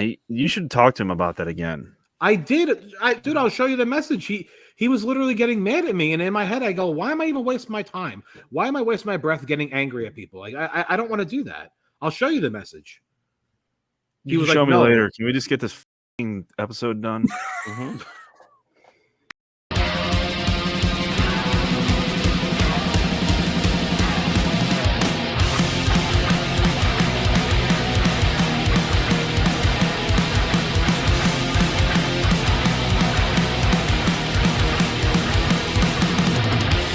You should talk to him about that again. I did. Dude, I'll show you the message. He was literally getting mad at me, and in my head, I go, "Why am I even wasting my time? Why am I wasting my breath getting angry at people? Like, I don't want to do that. I'll show you the message." He was show me later. Can we just get this episode done? Mm-hmm.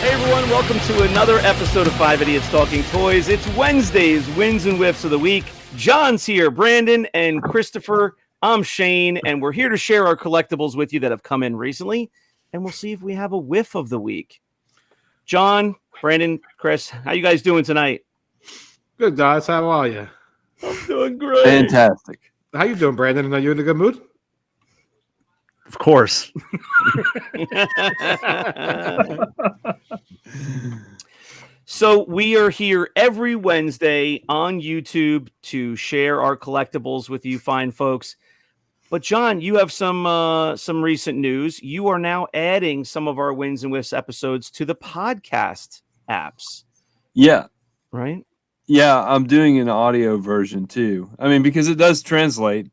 Everyone, welcome to another episode of Five Idiots Talking Toys. It's Wednesday's Wins and Wiffs of the Week. John's here, Brandon and Christopher. I'm Shane, and we're here to share our collectibles with you that have come in recently, and we'll see if we have a whiff of the week. John, Brandon, Chris, how you guys doing tonight? Good, guys. How are you? I'm doing great. Fantastic. How you doing, Brandon? Are you in a good mood? Of course. So we are here every Wednesday on YouTube to share our collectibles with you fine folks. But John, you have some recent news. You are now adding some of our Wins and Wiffs episodes to the podcast apps. Yeah. Right? Yeah, I'm doing an audio version too. I mean, because it does translate.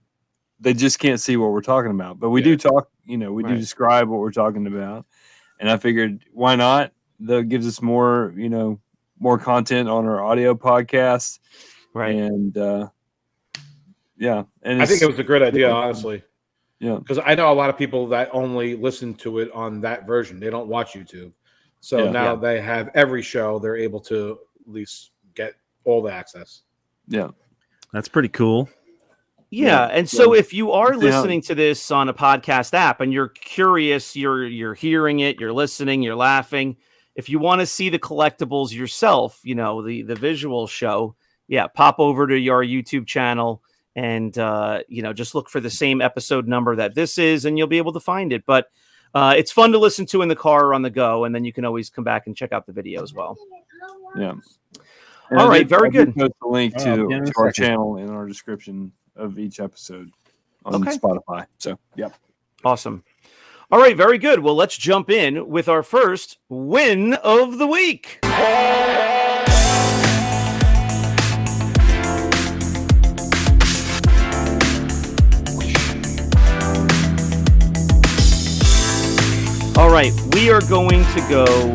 They just can't see what we're talking about. But we do talk, we do describe what we're talking about. And I figured, why not? That gives us more, more content on our audio podcast. Right. And yeah. And I think it was a great idea, honestly. Yeah. Because I know a lot of people that only listen to it on that version. They don't watch YouTube. So now they have every show. They're able to at least get all the access. Yeah. That's pretty cool. Yeah, and so if you are listening to this on a podcast app and you're curious, you're hearing it, you're listening, you're laughing. If you want to see the collectibles yourself, the visual show, pop over to your YouTube channel and just look for the same episode number that this is, and you'll be able to find it. But it's fun to listen to in the car or on the go, and then you can always come back and check out the video as well. Yeah. All right, very good. Post the link to our channel in our description of each episode on Spotify. So, Awesome. All right, very good. Well, let's jump in with our first win of the week. All right, we are going to go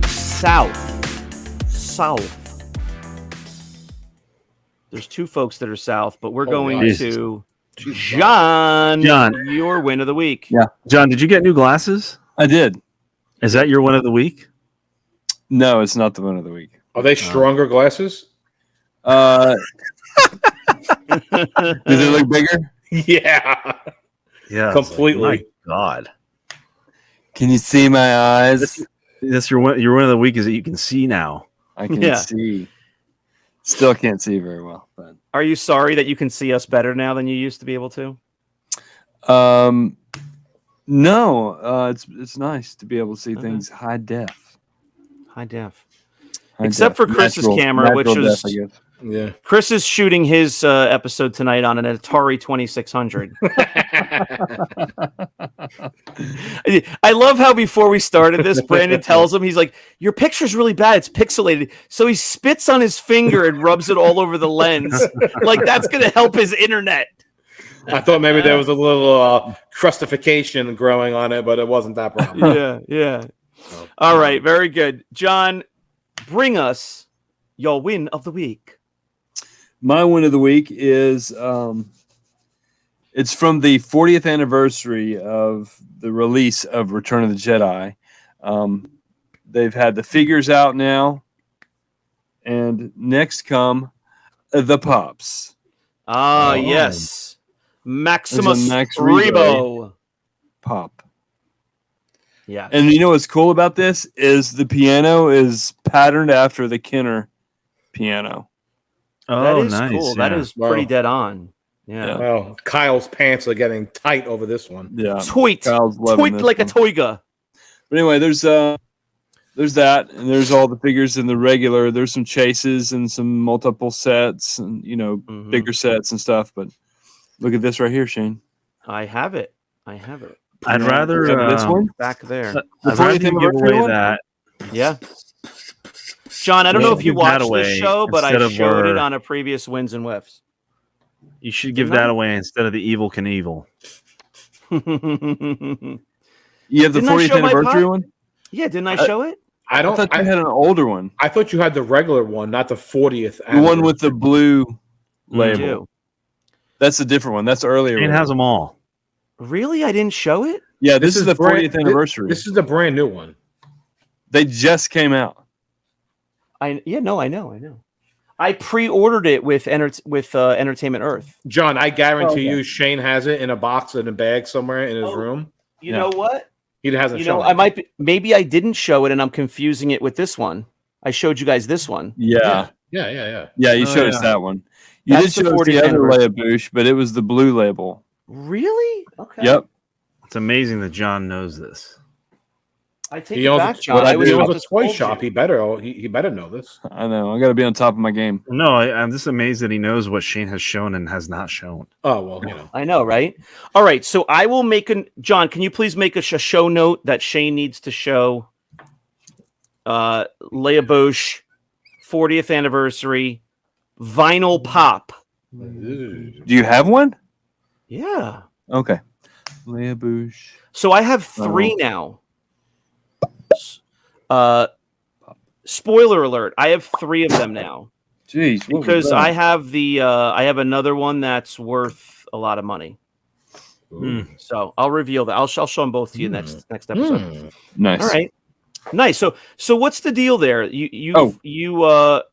south. There's two folks that are south, but we're going to John, your win of the week. Yeah. John, did you get new glasses? I did. Is that your win of the week? No, it's not the win of the week. Are they stronger glasses? Does it look bigger? Yeah. Yeah. Completely. Like, my God. Can you see my eyes? That's your win of the week is that you can see now. I can see. Still can't see very well. But are you sorry that you can see us better now than you used to be able to? No. It's nice to be able to see things high def. Except for Chris's camera, which is Chris is shooting his episode tonight on an Atari 2600. I love how before we started this, Brandon tells him, he's like, your picture's really bad. It's pixelated. So he spits on his finger and rubs it all over the lens. Like that's going to help his internet. I thought maybe there was a little crustification growing on it, but it wasn't that problem. Yeah. All right. Very good. John, bring us your win of the week. My win of the week is it's from the 40th anniversary of the release of Return of the Jedi. They've had the figures out now, and next come the Pops. Yes. Maximus Rebo Pop. Yeah. And you know what's cool about this is the piano is patterned after the Kenner piano. Oh, that is nice. Cool. Yeah. That is pretty dead on. Yeah. Well, Kyle's pants are getting tight over this one. Yeah. Tweet like a toiga. But anyway, there's that, and there's all the figures in the regular. There's some chases and some multiple sets, and bigger sets and stuff. But Look at this right here, Shane. I have it. I'd rather this one Back there. The I'd rather 40th you give anniversary away one? that. Yeah. John, I don't know if you Give that watched this away show, but I instead of showed it our- on a previous Wins and Wiffs. You should give Didn't I? that away instead of the Evil Knievel. You have the Didn't I 40th show my anniversary pop? one? Yeah, didn't I show it? I I don't. thought you had an older one. I thought you had the regular one, not the 40th. The one with the blue You label. do. That's a different one. That's the earlier Shane one. has them all. Really? I didn't show it? Yeah, this is the 40th brand- anniversary. This is the brand new one. They just came out. I know. I pre-ordered it with Entertainment Earth. John, I guarantee okay. you, Shane has it in a box in a bag somewhere in his room. You Yeah. know what? He hasn't You shown know, it. I might be, maybe I didn't show it and I'm confusing it with this one. I showed you guys this one. Yeah. Yeah. Yeah, you Oh, showed us yeah. that one. You That's did the show us the 40th other anniversary. Leia Bouche, but it was the blue label. Really? Okay. Yep. It's amazing that John knows this. I take He it owns back, a, John. I was he about owns to a toy scold shop. you. He better know this. I know. I got to be on top of my game. No, I'm just amazed that he knows what Shane has shown and has not shown. Oh well, you know. I know, right? All right, so I will make John, can you please make a show note that Shane needs to show Leia Bouche 40th anniversary vinyl pop. Ooh. Do you have one? Yeah. Okay. Leia Bouche. So I have 3 now. Spoiler alert, I have 3 of them now. Jeez. what was Because that? I have I have another one that's worth a lot of money. Hmm. So I'll reveal that. I'll show them both to you next episode. Mm. Nice. All right. Nice. So what's the deal there? You are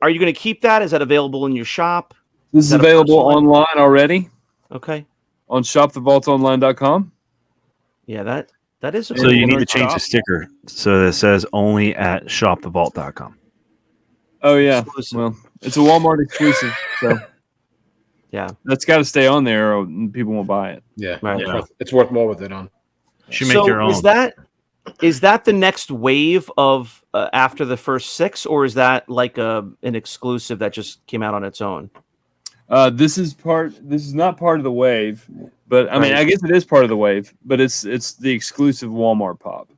you going to keep that? Is that available in your shop? This is that a available personal item? online already Okay. on shopthevaultonline.com. Yeah, that is. So you need to available. change the sticker so that it says only at shopthevault.com. Oh, yeah. Exclusive. Well, it's a Walmart exclusive. So Yeah. that's got to stay on there or people won't buy it. Yeah, Right. It's, it's worth more with it on. You should make your own. Is that the next wave of after the first 6, or is that like an exclusive that just came out on its own? This is not part of the wave, but I mean, Right. I guess it is part of the wave, but it's the exclusive Walmart pop.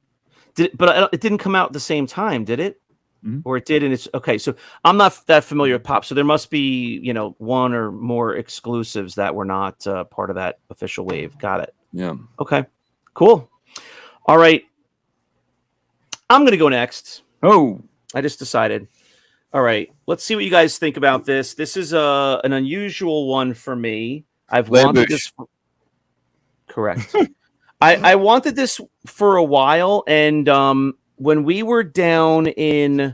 But it didn't come out at the same time, did it? Mhm. Or it did, and it's okay. So I'm not that familiar with pop, so there must be 1 or more exclusives that were not part of that official wave. Got it. Yeah. Okay, cool. All right, I'm gonna go next. Oh, I just decided. All right, let's see what you guys think about this. This is an unusual one for me. I've Leia wanted Bouche. this. Correct. I wanted this for a while, and when we were down in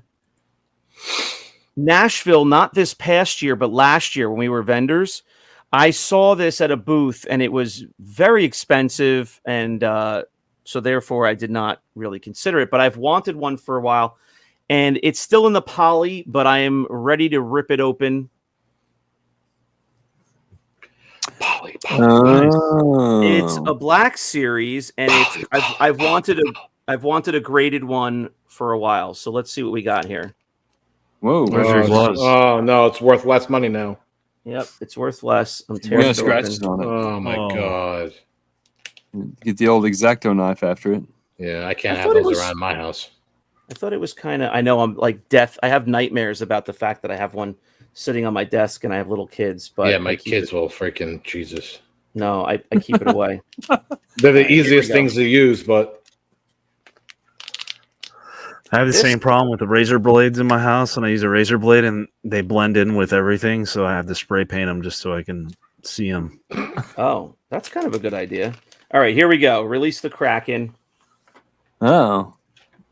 Nashville, not this past year, but last year when we were vendors, I saw this at a booth, and it was very expensive, and so therefore I did not really consider it. But I've wanted one for a while. And it's still in the poly, but I am ready to rip it open. Poly. Oh. It's a black series, and it's I've wanted a graded one for a while. So let's see what we got here. Whoa. Where's your gloves? Oh no, it's worth less money now. Yep, it's worth less. I'm We tearing got it scratches open. on it. Oh my Oh. god. Get the old X-Acto knife after it. Yeah, I can't I have thought it those was- around my house. I thought it was kind of. I know I'm like death. I have nightmares about the fact that I have one sitting on my desk, and I have little kids. But Yeah, I my keep kids it- will freaking Jesus. No, I keep it away. They're the Alright, here we easiest go. things to use, but I have the This- same problem with the razor blades in my house, and I use a razor blade, and they blend in with everything. So I have to spray paint them just so I can see them. Oh, that's kind of a good idea. All right, here we go. Release the Kraken. Oh.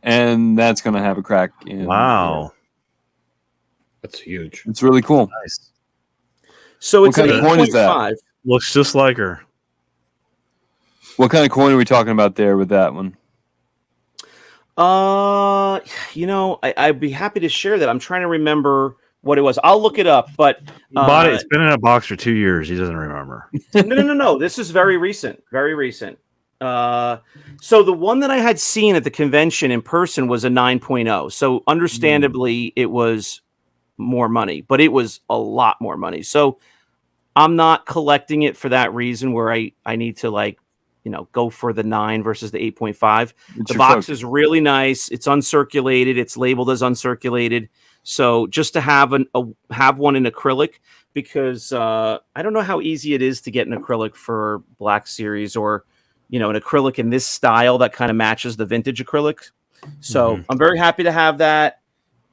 And that's going to have a crack in. Wow, that's huge. It's really cool. nice. So What it's an kind of coin is that? 8.5. Looks just like her. What kind of coin are we talking about there with that one? I'd be happy to share that. I'm trying to remember what it was. I'll look it up, but He bought it. It's been in a box for 2 years. He doesn't remember. no. This is very recent. Very recent. So the one that I had seen at the convention in person was a 9.0. So understandably, it was more money, but it was a lot more money. So I'm not collecting it for that reason where I need to like, go for the 9 versus the 8.5. The box is really nice. It's uncirculated. It's labeled as uncirculated. So just to have have one in acrylic, because I don't know how easy it is to get an acrylic for Black Series, or an acrylic in this style that kind of matches the vintage acrylic. So I'm very happy to have that.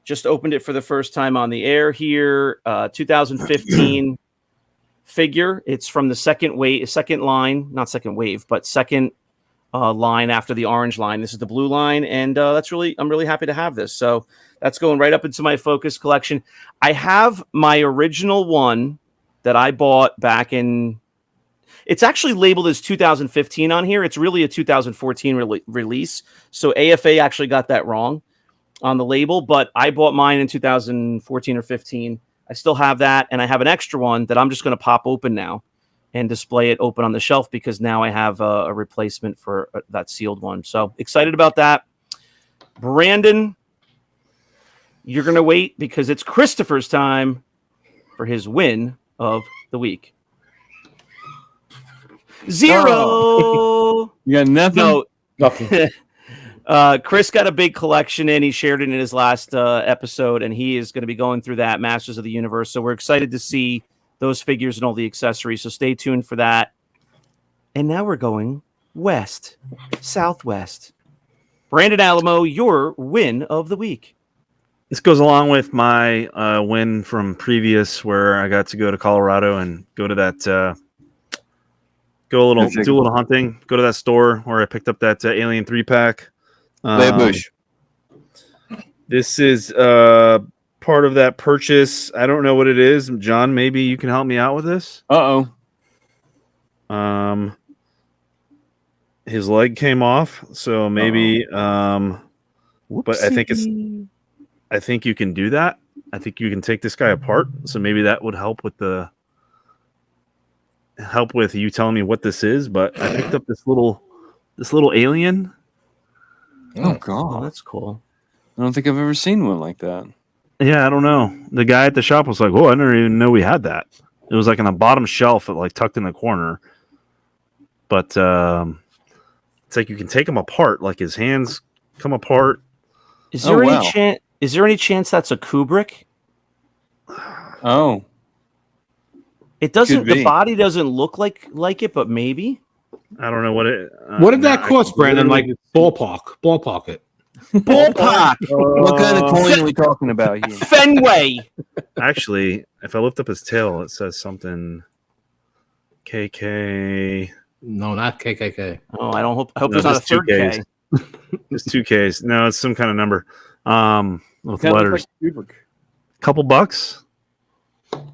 Just opened it for the first time on the air here. 2015 figure. It's from the second line, not second wave, but second line after the orange line. This is the blue line, and I'm really happy to have this. So that's going right up into my Focus collection. I have my original one that I bought back in. It's actually labeled as 2015 on here. It's really a 2014 release. So AFA actually got that wrong on the label, but I bought mine in 2014 or 15. I still have that, and I have an extra one that I'm just going to pop open now and display it open on the shelf, because now I have a replacement for that sealed one. So excited about that. Brandon, you're going to wait because it's Christopher's time for his win of the week. 0. Oh. You got nothing? No, nothing. Chris got a big collection in. He shared it in his last episode, and he is going to be going through that Masters of the Universe. So we're excited to see those figures and all the accessories. So stay tuned for that. And now we're going southwest. Brandon Alamo, your win of the week. This goes along with my win from previous, where I got to go to Colorado and go to that, do a little hunting, go to that store where I picked up that Alien 3-pack. This is part of that purchase. I don't know what it is. John, maybe you can help me out with this. His leg came off, so maybe but I think you can do that. I think you can take this guy apart, so maybe that would help with you telling me what this is. But I picked up this little alien. Oh god, oh, that's cool. I don't think I've ever seen one like that. Yeah, I don't know. The guy at the shop was like, "Oh, I didn't even know we had that." It was like on the bottom shelf, like tucked in the corner. But it's like you can take him apart, like his hands come apart. Is there any chance? Is there any chance that's a Kubrick? Oh, it doesn't. The body doesn't look like it, but maybe. I don't know what it. What did that cost, Brandon? Like ballpark it. Ballpark. What kind of coin are we talking about here? Fenway. Actually, if I lift up his tail, it says something. KK. No, not KKK. Oh, I hope there's not a third K. It's 2 Ks. No, it's some kind of number. With Kinda letters. Like Couple bucks.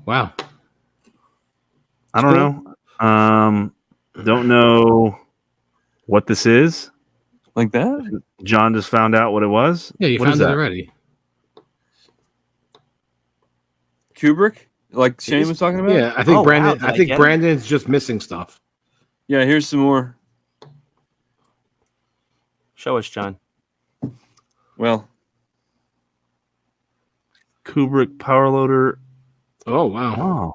Wow. I don't know. Don't know what this is. Like that? John just found out what it was. Yeah, you found it already. Kubrick? Like Shane was talking about? Yeah, I think Brandon. Wow, I think Brandon's just missing stuff. Yeah, here's some more. Show us, John. Well, Kubrick power loader. Oh wow!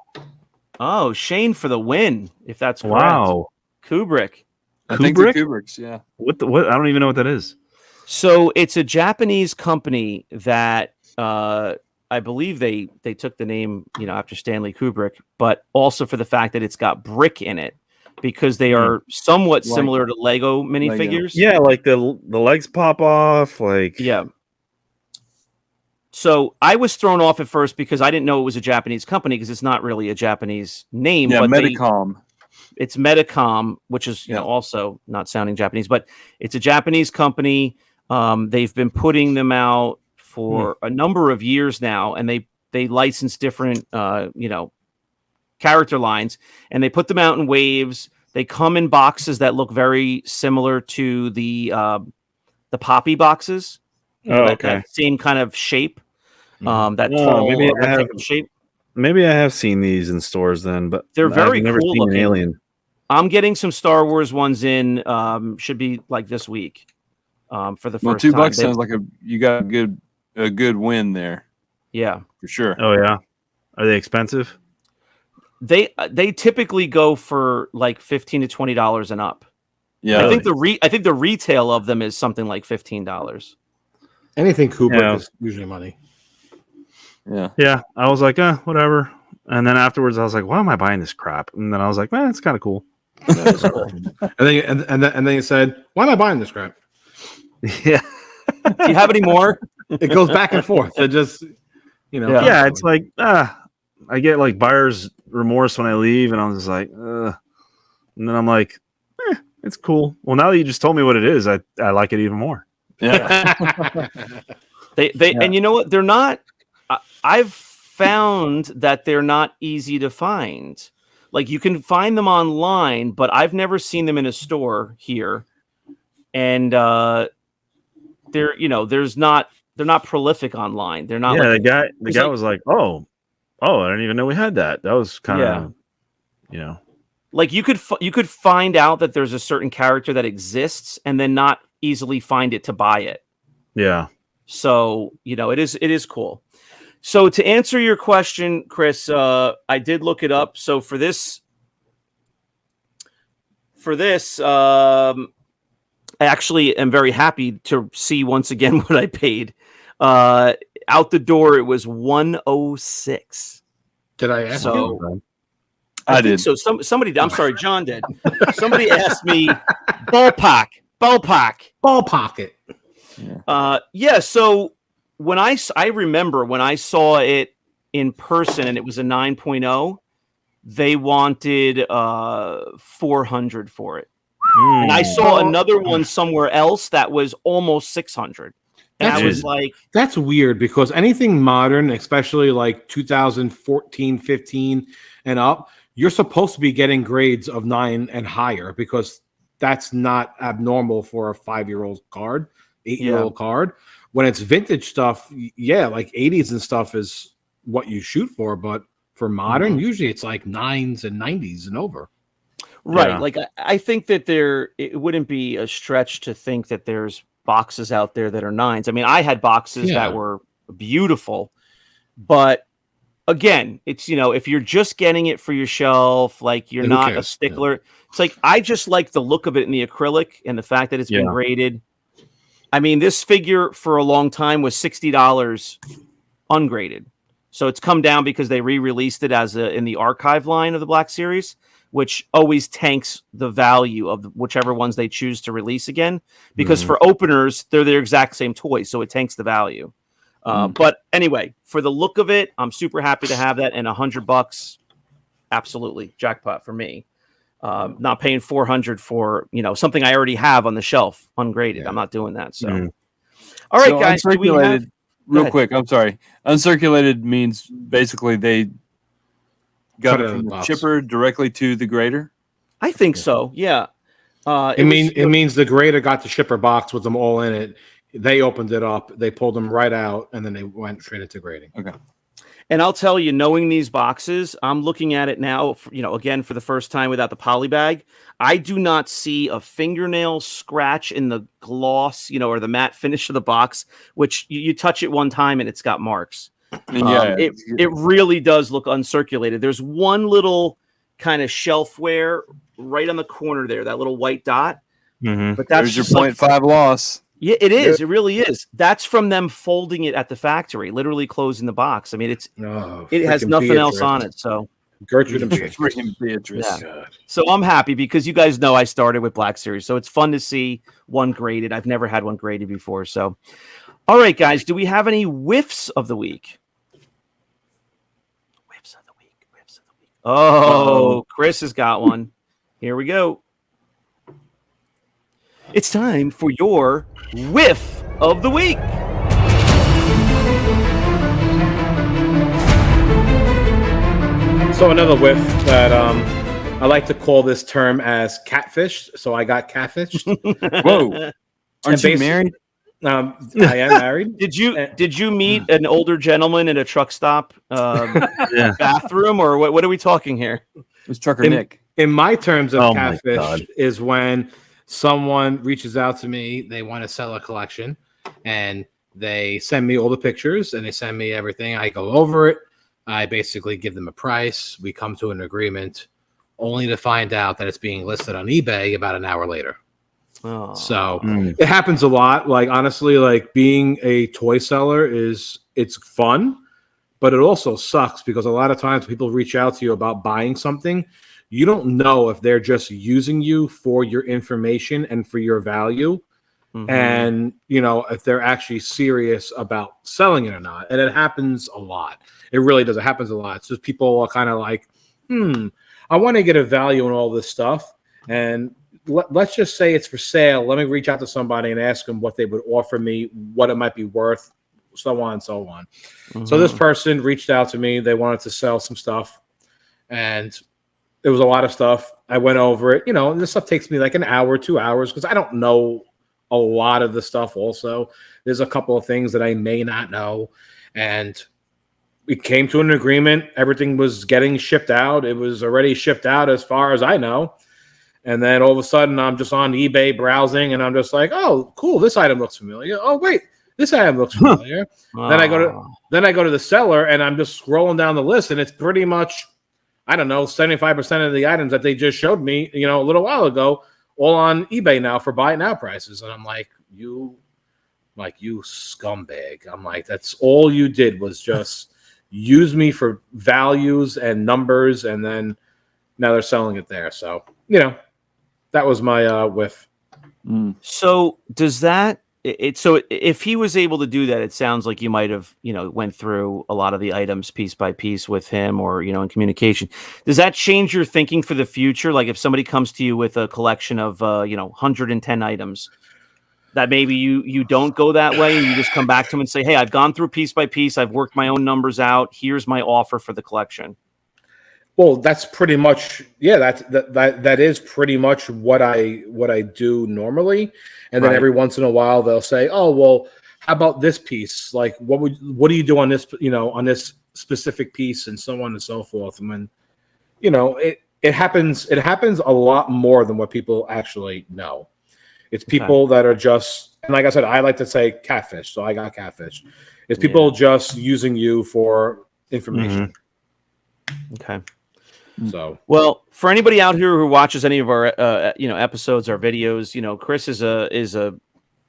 Oh, Shane for the win. If that's correct. Wow, Kubrick. I think the Kubricks. Yeah. What? I don't even know what that is. So it's a Japanese company that I believe they took the name after Stanley Kubrick, but also for the fact that it's got brick in it, because they are somewhat similar to Lego minifigures. Yeah, like the legs pop off. Like yeah. So I was thrown off at first because I didn't know it was a Japanese company, because it's not really a Japanese name. Yeah, but Medicom. It's Medicom, which is also not sounding Japanese, but it's a Japanese company. They've been putting them out for a number of years now, and they license different character lines, and they put them out in waves. They come in boxes that look very similar to the Poppy boxes. That same kind of shape. That tall rectangle shape. Maybe I have seen these in stores then, but they're very I've never cool seen looking. An alien. I'm getting some Star Wars ones in. Should be like this week. For the first time. $2 sounds like you got a good win there. Yeah, for sure. Oh yeah, are they expensive? they typically go for like $15 to $20 and up. Yeah, I think the retail of them is something like $15. Anything Cooper Yeah. is usually money. Yeah, I was like, whatever. And then afterwards, I was like, why am I buying this crap? And then I was like, it's kind of cool. And then you said, why am I buying this crap? Yeah. Do you have any more? It goes back and forth. It just, Yeah, it's like, I get like buyer's remorse when I leave, and I'm just like, and then I'm like, it's cool. Well, now that you just told me what it is, I like it even more. yeah. And you know what? They're not. I've found that they're not easy to find. Like you can find them online, but I've never seen them in a store here. And they're not prolific online. They're not. Yeah, like, the guy was like, oh, I didn't even know we had that. That was kind of, like you could find out that there's a certain character that exists and then not easily find it to buy it. Yeah. So, it is cool. So to answer your question, Chris, I did look it up. So for this, I actually am very happy to see once again what I paid. Out the door, it was $106. Did I ask you? I did. So somebody, I'm sorry, John did. Somebody asked me ballpark. Ball pocket. Yeah. So when I remember when I saw it in person and it was a 9.0, they wanted $400 for it. And I saw another one somewhere else that was almost 600. And I was like, that's weird because anything modern, especially like 2014, 15 and up, you're supposed to be getting grades of 9 and higher because that's not abnormal for a 5-year-old card, 8-year-old card. When it's vintage stuff, like 80s and stuff is what you shoot for. But for modern, usually it's like 9s and 90s and over. Right. Yeah. Like I think that it wouldn't be a stretch to think that there's boxes out there that are 9s. I mean, I had boxes that were beautiful, but again, it's, if you're just getting it for your shelf, like you're not a stickler. It's like, I just like the look of it in the acrylic and the fact that it's been graded. I mean, this figure for a long time was $60 ungraded. So it's come down because they re-released it as in the archive line of the Black Series, which always tanks the value of whichever ones they choose to release again. Because for openers, they're their exact same toys, so it tanks the value. But anyway, for the look of it, I'm super happy to have that, and $100, absolutely jackpot for me. Not paying $400 for something I already have on the shelf ungraded. I'm not doing that. So, all right, guys. Uncirculated, real quick. I'm sorry. Uncirculated means basically they got it from the shipper directly to the grader. I think so. Yeah. It means the grader got the shipper box with them all in it. They opened it up, they pulled them right out, and then they went straight into grading. Okay. And I'll tell you, knowing these boxes, I'm looking at it now, again, for the first time without the poly bag. I do not see a fingernail scratch in the gloss, or the matte finish of the box, which you touch it one time and it's got marks. It really does look uncirculated. There's one little kind of shelfware right on the corner there, that little white dot. But that's your 0.5 loss. Yeah, it is. It really is. That's from them folding it at the factory, literally closing the box. I mean, it has nothing else on it. So Gertrude and Beatrice. Yeah. So I'm happy because you guys know I started with Black Series, so it's fun to see one graded. I've never had one graded before. So, all right, guys, do we have any whiffs of the week? Whiffs of the week. Oh, Chris has got one. Here we go. It's time for your whiff of the week. So another whiff that I like to call this term as catfish. So I got catfished. Whoa. Aren't you married? I am married. Did you meet an older gentleman in a truck stop bathroom, or what are we talking here? It was Trucker Nick. In my terms of catfish is when someone reaches out to me, they want to sell a collection, and they send me all the pictures and they send me everything. I go over it. I basically give them a price. We come to an agreement, only to find out that it's being listed on eBay about an hour later. Oh. So it happens a lot. Like, honestly, like being a toy seller it's fun, but it also sucks because a lot of times people reach out to you about buying something. You don't know if they're just using you for your information and for your value. And, if they're actually serious about selling it or not. And it happens a lot. It really does. It happens a lot. It's just people are kind of like, I want to get a value in all this stuff. And let's just say it's for sale. Let me reach out to somebody and ask them what they would offer me, what it might be worth, so on and so on. So this person reached out to me. They wanted to sell some stuff. And it was a lot of stuff. I went over it. This stuff takes me like an hour, 2 hours, because I don't know a lot of the stuff also. There's a couple of things that I may not know. And we came to an agreement. Everything was getting shipped out. It was already shipped out as far as I know. And then all of a sudden I'm just on eBay browsing and I'm just like, oh, cool. This item looks familiar. Oh, wait, this item looks familiar. Then I go to the seller and I'm just scrolling down the list and it's pretty much, I don't know, 75% of the items that they just showed me, a little while ago, all on eBay now for buy it now prices. And I'm like, you scumbag. I'm like, that's all you did was just use me for values and numbers. And then now they're selling it there. So, that was my whiff. So does that, so if he was able to do that, it sounds like you might have, went through a lot of the items piece by piece with him or, in communication. Does that change your thinking for the future? Like if somebody comes to you with a collection of, 110 items, that maybe you don't go that way and you just come back to him and say, hey, I've gone through piece by piece. I've worked my own numbers out. Here's my offer for the collection. Well, that's pretty much, that is pretty much what I do normally. And then every once in a while they'll say, oh, well, how about this piece? Like, what do you do on this, on this specific piece and so on and so forth. And when, it happens a lot more than what people actually know. It's people that are just, and like I said, I like to say catfish. So I got catfish. It's people just using you for information. Okay. So, well, for anybody out here who watches any of our episodes, our videos, Chris is a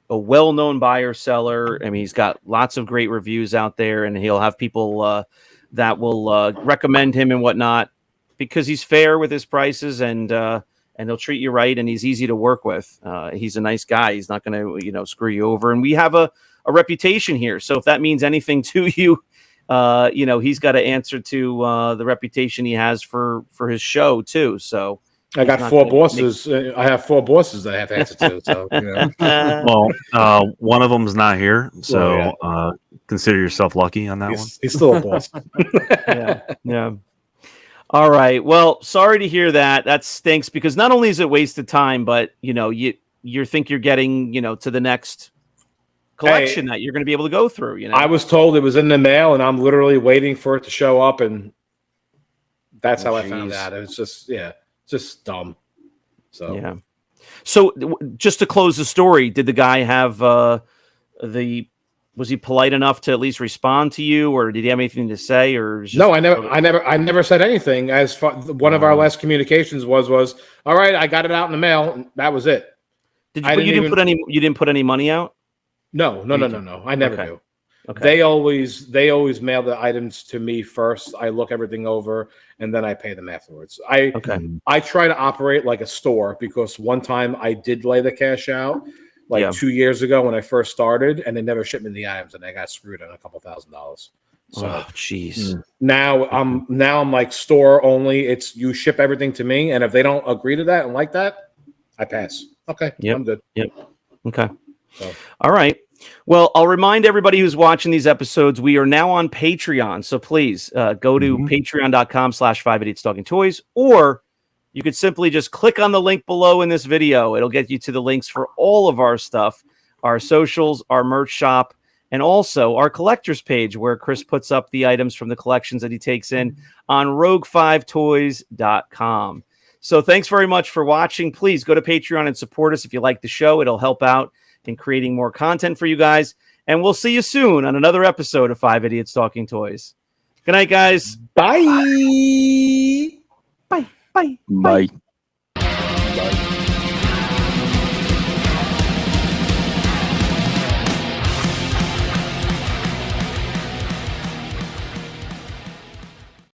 well-known buyer seller. I mean, he's got lots of great reviews out there, and he'll have people that will recommend him and whatnot because he's fair with his prices and he'll treat you right, and he's easy to work with. He's a nice guy. He's not going to screw you over, and we have a reputation here. So if that means anything to you. He's got to answer to the reputation he has for his show too. So I got 4 bosses. I have 4 bosses that I have to answer to. So well, one of them's not here, so consider yourself lucky on that one. He's still a boss. Yeah. All right. Well, sorry to hear that. That stinks because not only is it wasted time, but you think you're getting to the next collection that you're going to be able to go through. I was told it was in the mail, and I'm literally waiting for it to show up, and that's how I found out. It was just dumb. So yeah. So just to close the story, did the guy have was he polite enough to at least respond to you, or did he have anything to say? Or no, I never said anything. As far, one of our last communications was all right. I got it out in the mail. And that was it. You didn't put any money out? No. I never do. Okay. They always mail the items to me first. I look everything over and then I pay them afterwards. I try to operate like a store because one time I did lay the cash out 2 years ago when I first started, and they never shipped me the items, and I got screwed on a couple $1,000s. So jeez. Now I'm like store only. It's you ship everything to me, and if they don't agree to that and like that, I pass. Okay, I'm good. Yep. Okay. So. All right. Well, I'll remind everybody who's watching these episodes, we are now on Patreon. So please go to patreon.com/5idiotstalkingtoys, or you could simply just click on the link below in this video. It'll get you to the links for all of our stuff, our socials, our merch shop, and also our collector's page where Chris puts up the items from the collections that he takes in on rogue5toys.com. So thanks very much for watching. Please go to Patreon and support us if you like the show. It'll help out in creating more content for you guys. And we'll see you soon on another episode of 5 Idiots Talking Toys. Good night, guys. Bye. Bye. Bye. Bye.